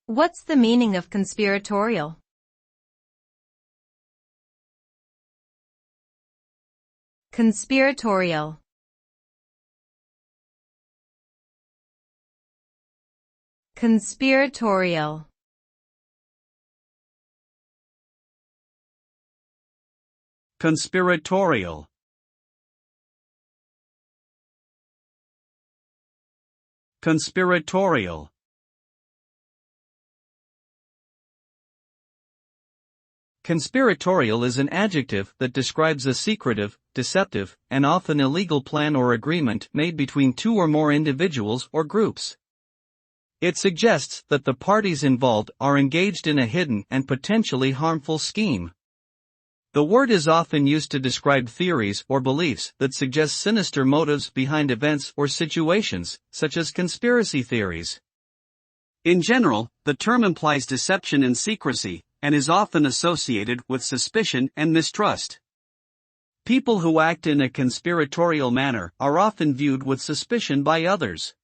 What's the meaning of conspiratorial? Conspiratorial. Conspiratorial. Conspiratorial. Conspiratorial. Conspiratorial is an adjective that describes a secretive, deceptive, and often illegal plan or agreement made between two or more individuals or groups. It suggests that the parties involved are engaged in a hidden and potentially harmful scheme. The word is often used to describe theories or beliefs that suggest sinister motives behind events or situations, such as conspiracy theories. In general, the term implies deception and secrecy, and is often associated with suspicion and mistrust. People who act in a conspiratorial manner are often viewed with suspicion by others.